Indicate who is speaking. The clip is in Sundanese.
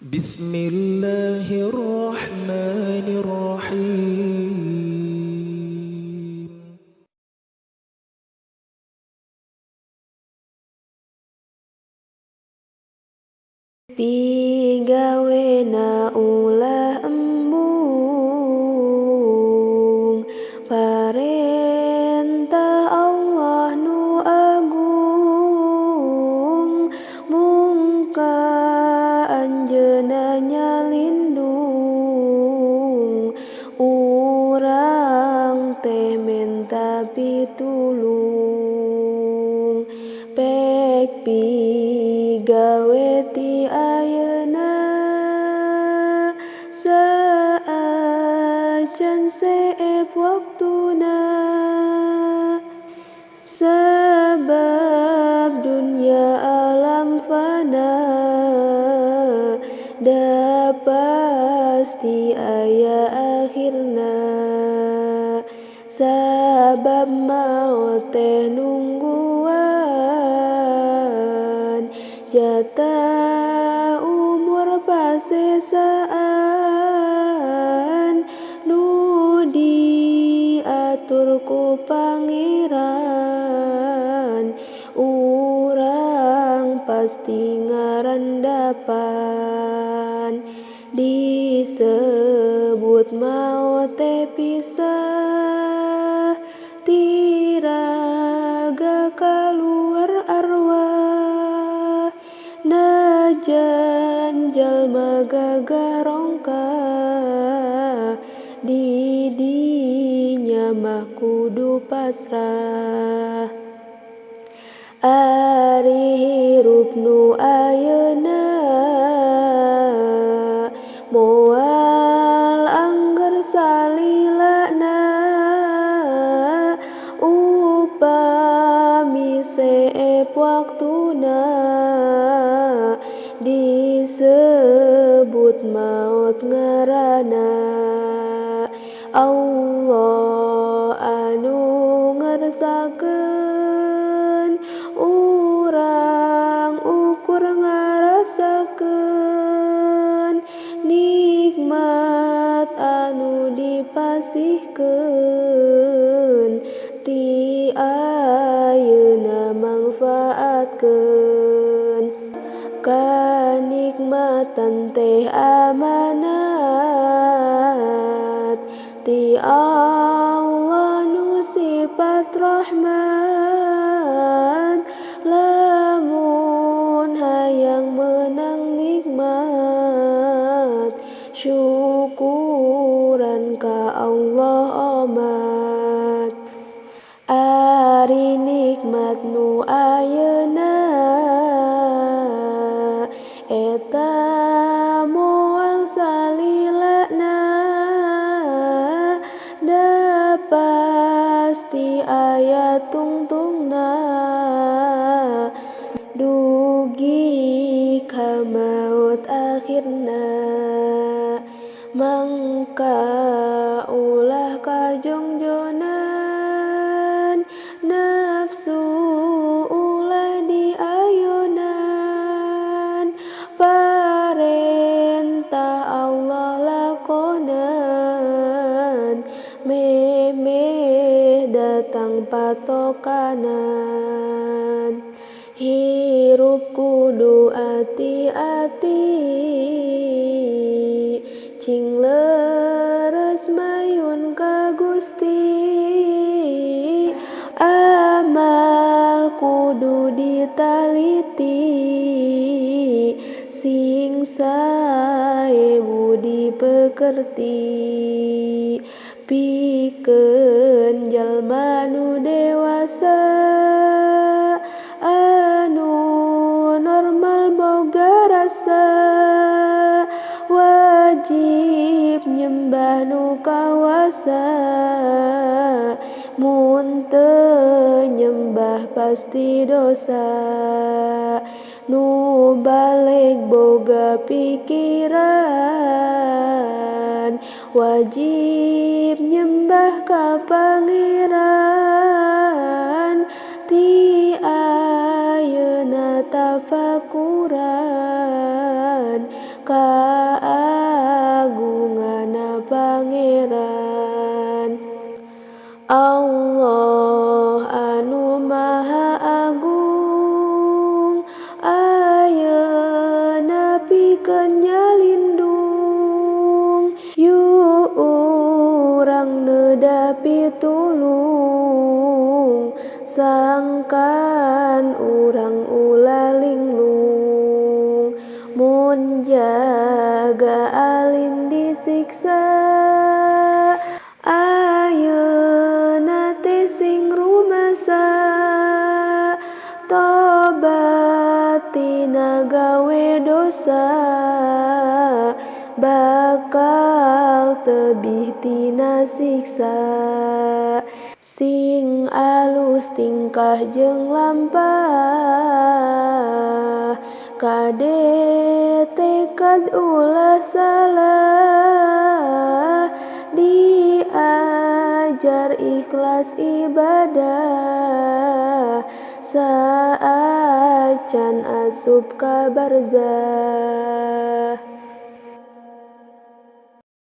Speaker 1: Bismillahirrahmanirrahim.
Speaker 2: Pigawena ulah embung, parentah Allah nu agung, mungka anjeunna nyalindung, urang teh menta pitulung, pek pigawe ti ayeuna, saacan seep waktuna, sabab dunya alam fana, da pasti aya akhirna, sabab maot teh nungguan, jatah umur pasesaan, nu diatur ku Pangeran, urang pasti ngarandapan, disebut maot teh pisah, ti raga kaluar arwah, najan jalma gagarongka, di dinya mah kudu pasrah. Ari hirup nu ayeuna, moal angger salilana, upami seep waktuna, disebut maot ngaranna. Allah anu ngarsakeun, urang ukur ngarasakeun, nikmat anu dipasihkeun, ti ayeuna mangfaatkeun. Kanikmatan teh amanat ti Allah nu sifat rahmat, lamun hayang meunang nikmat, syukuran ka Allah omat. Ari nikmat nu ayeuna, eta moal salilana, da pasti aya tungtungna, dugi ka maot akhirna, mangka ulah kajongjonan, nafsu ulah diayonan, parentah Allah lakonan, memeh datang patokanan. Hirup kudu ati-ati, cing leres mayun ka Gusti, amal kudu ditaliti, sing sae budi pekerti, pikeun jalma nu dewasa, anu normal boga rasa, wajib nyembah nu kawasa, mun teu nyembah pasti dosa, nu balik boga pikiran, wajib nyembah ka Pangeran, ti ayeuna tafakuran, ka mun jaga alim disiksa. Ayeuna teh sing rumasa tobat tina gawe dosa, bakal tebih tina siksa. Sing alus tingkah jeung lampah, kade tekad ulah salah, diajar ikhlas ibadah, saacan asup ka barzah.